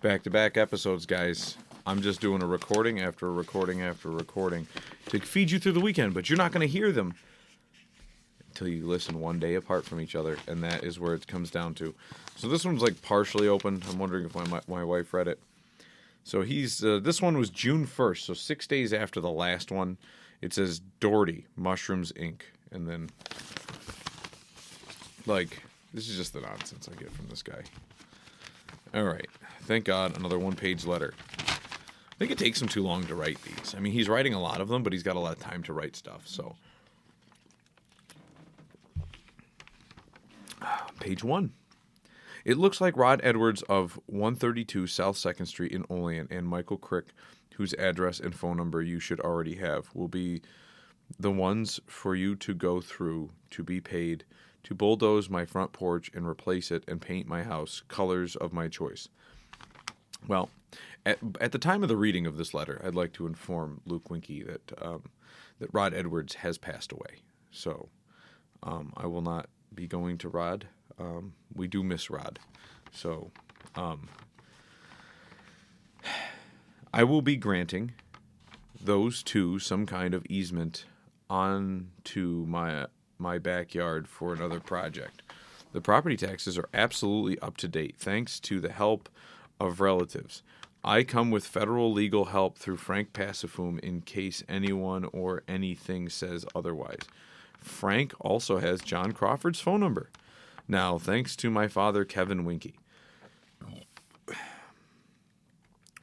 Back-to-back episodes, guys. I'm just doing a recording after a recording after a recording to feed you through the weekend, but you're not going to hear them until you listen one day apart from each other, and that is where it comes down to. So this one's like partially open. I'm wondering if my wife read it. So this one was June 1st, so 6 days after the last one. It says Doherty, Mushrooms Inc. And then, this is just the nonsense I get from this guy. All right. Thank God, another one-page letter. I think it takes him too long to write these. I mean, he's writing a lot of them, but he's got a lot of time to write stuff, so. Page 1. It looks like Rod Edwards of 132 South 2nd Street in Olean and Michael Crick, whose address and phone number you should already have, will be the ones for you to go through, to be paid, to bulldoze my front porch and replace it and paint my house colors of my choice. Well, at the time of the reading of this letter, I'd like to inform Luke Winkie that Rod Edwards has passed away. So I will not be going to Rod. We do miss Rod. So I will be granting those two some kind of easement onto my backyard for another project. The property taxes are absolutely up to date, thanks to the help of relatives. I come with federal legal help through Frank Passifum in case anyone or anything says otherwise. Frank also has John Crawford's phone number. Now, thanks to my father, Kevin Winkie.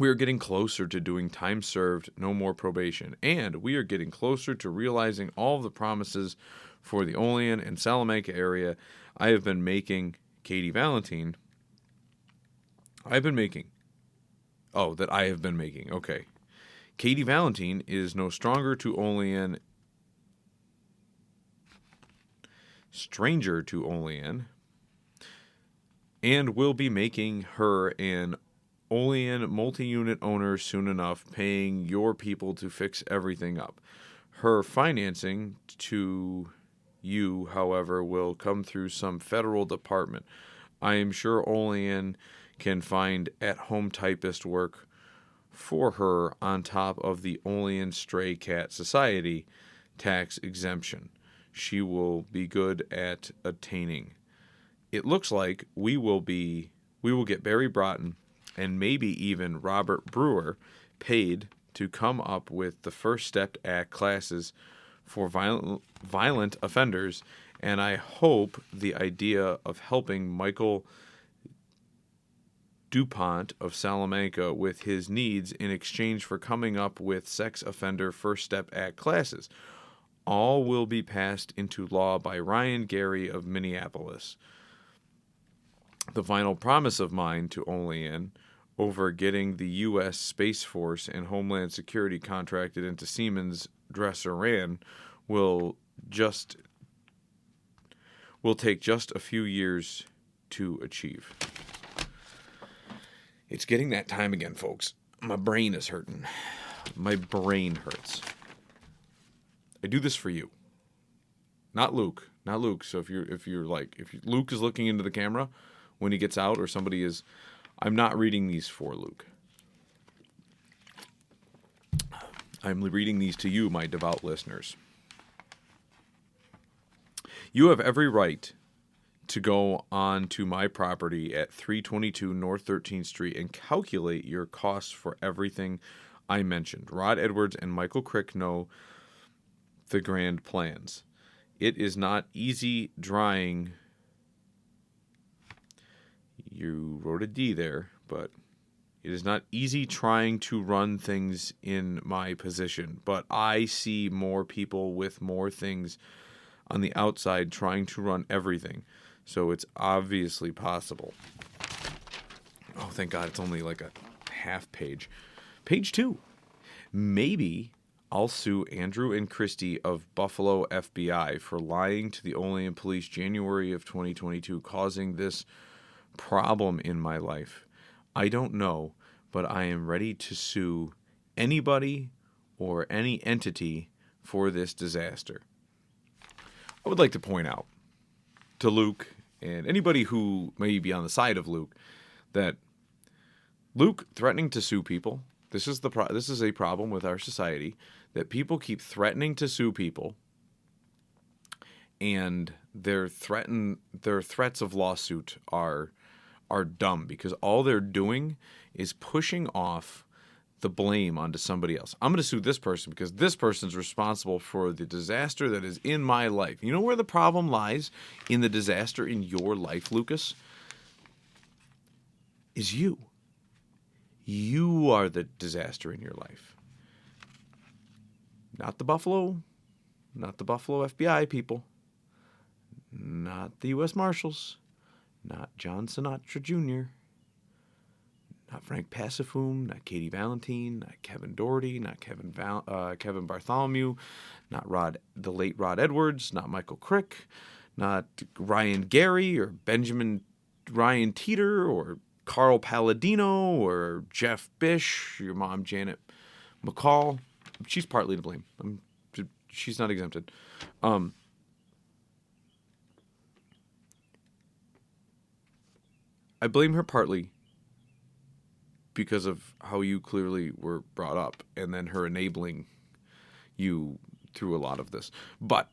We are getting closer to doing time served, no more probation, and we are getting closer to realizing all of the promises for the Olean and Salamanca area I have been making. Katie Valentine. I have been making. Okay. Katie Valentine is no stranger to Olean, and will be making her an Olean multi-unit owner soon enough, paying your people to fix everything up. Her financing to you, however, will come through some federal department. I am sure Olean can find at-home typist work for her on top of the Olean Stray Cat Society tax exemption. She will be good at attaining. It looks like we will get Barry Broughton and maybe even Robert Brewer paid to come up with the First Step Act classes for violent offenders, and I hope the idea of helping Michael DuPont of Salamanca with his needs in exchange for coming up with sex offender First Step Act classes. All will be passed into law by Ryan Gary of Minneapolis. The final promise of mine to Olean over getting the U.S. Space Force and Homeland Security contracted into Siemens Dresser-Ran will take just a few years to achieve. It's getting that time again, folks. My brain is hurting. My brain hurts. I do this for you. Not Luke. So if Luke is looking into the camera when he gets out, or somebody is, I'm not reading these for Luke. I'm reading these to you, my devout listeners. You have every right to go on to my property at 322 North 13th Street and calculate your costs for everything I mentioned. Rod Edwards and Michael Crick know the grand plans. It is not easy drying. You wrote a D there, but it is not easy trying to run things in my position. But I see more people with more things on the outside trying to run everything. So it's obviously possible. Oh, thank God, it's only like a half page. Page 2. Maybe I'll sue Andrew and Christie of Buffalo FBI for lying to the Olean police January of 2022, causing this problem in my life. I don't know, but I am ready to sue anybody or any entity for this disaster. I would like to point out to Luke and anybody who may be on the side of Luke that Luke threatening to sue people. This is a problem with our society, that people keep threatening to sue people, and their threats of lawsuit are dumb, because all they're doing is pushing off the blame onto somebody else. I'm going to sue this person because this person's responsible for the disaster that is in my life. You know where the problem lies in the disaster in your life, Lucas? Is you. You are the disaster in your life. Not the Buffalo FBI people. Not the U.S. Marshals. Not John Sinatra Jr., not Frank Passifum, not Katie Valentine, not Kevin Doherty, not Kevin Bartholomew, not the late Rod Edwards, not Michael Crick, not Ryan Gary or Benjamin Ryan Teeter or Carl Palladino or Jeff Bish, your mom Janet McCall. She's partly to blame. She's not exempted. I blame her partly because of how you clearly were brought up, and then her enabling you through a lot of this. But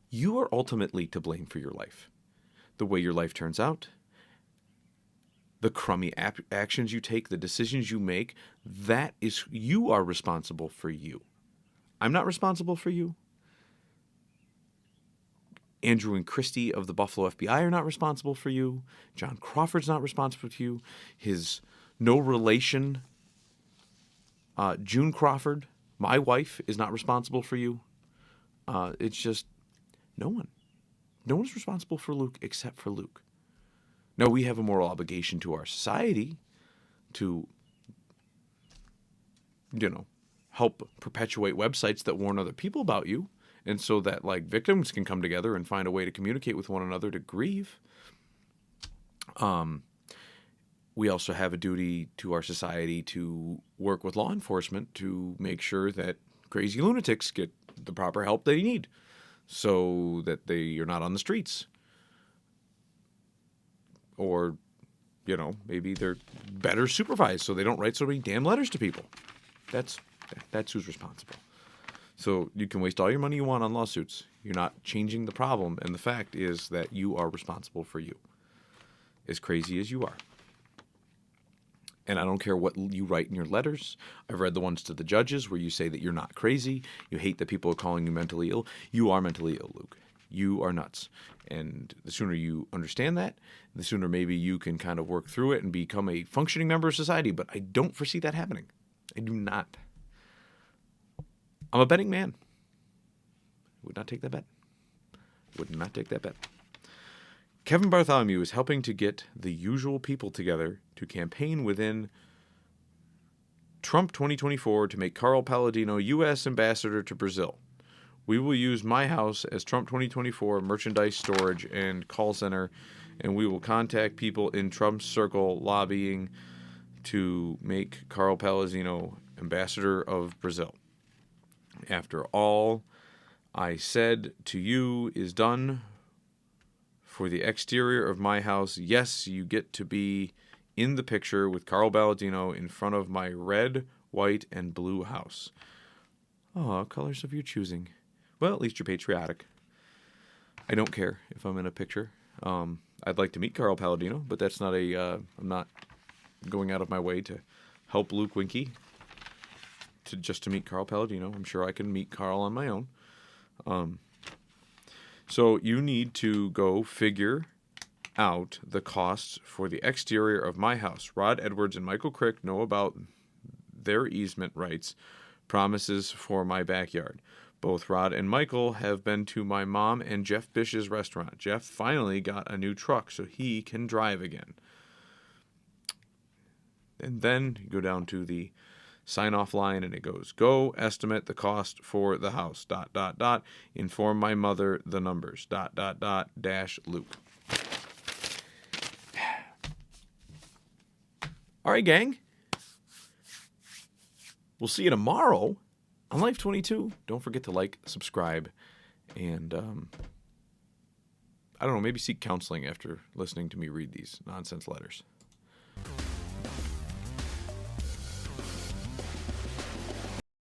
you are ultimately to blame for your life. The way your life turns out, the crummy actions you take, the decisions you make, you are responsible for you. I'm not responsible for you. Andrew and Christie of the Buffalo FBI are not responsible for you. John Crawford's not responsible for you. His no relation, June Crawford, my wife, is not responsible for you. It's just no one. No one's responsible for Luke except for Luke. Now, we have a moral obligation to our society to, help perpetuate websites that warn other people about you. And so that, victims can come together and find a way to communicate with one another to grieve. We also have a duty to our society to work with law enforcement to make sure that crazy lunatics get the proper help they need so that they are not on the streets. Or, maybe they're better supervised so they don't write so many damn letters to people. That's who's responsible. So you can waste all your money you want on lawsuits. You're not changing the problem, and the fact is that you are responsible for you, as crazy as you are. And I don't care what you write in your letters. I've read the ones to the judges where you say that you're not crazy. You hate that people are calling you mentally ill. You are mentally ill, Luke. You are nuts. And the sooner you understand that, the sooner maybe you can kind of work through it and become a functioning member of society. But I don't foresee that happening. I do not. I'm a betting man. Would not take that bet. Would not take that bet. Kevin Bartholomew is helping to get the usual people together to campaign within Trump 2024 to make Carl Palladino U.S. ambassador to Brazil. We will use my house as Trump 2024 merchandise storage and call center, and we will contact people in Trump's circle lobbying to make Carl Palladino ambassador of Brazil. After all I said to you is done for the exterior of my house, yes, you get to be in the picture with Carl Palladino in front of my red, white, and blue house. Oh, colors of your choosing. Well, at least you're patriotic. I don't care if I'm in a picture. I'd like to meet Carl Palladino, but that's not I'm not going out of my way to help Luke Winkie to meet Carl Palladino. I'm sure I can meet Carl on my own. So you need to go figure out the costs for the exterior of my house. Rod Edwards and Michael Crick know about their easement rights, promises for my backyard. Both Rod and Michael have been to my mom and Jeff Bish's restaurant. Jeff finally got a new truck so he can drive again. And then you go down to the sign-off line, and it goes, go estimate the cost for the house, ... inform my mother the numbers, ... Luke. All right, gang. We'll see you tomorrow on Life22. Don't forget to like, subscribe, and, I don't know, maybe seek counseling after listening to me read these nonsense letters.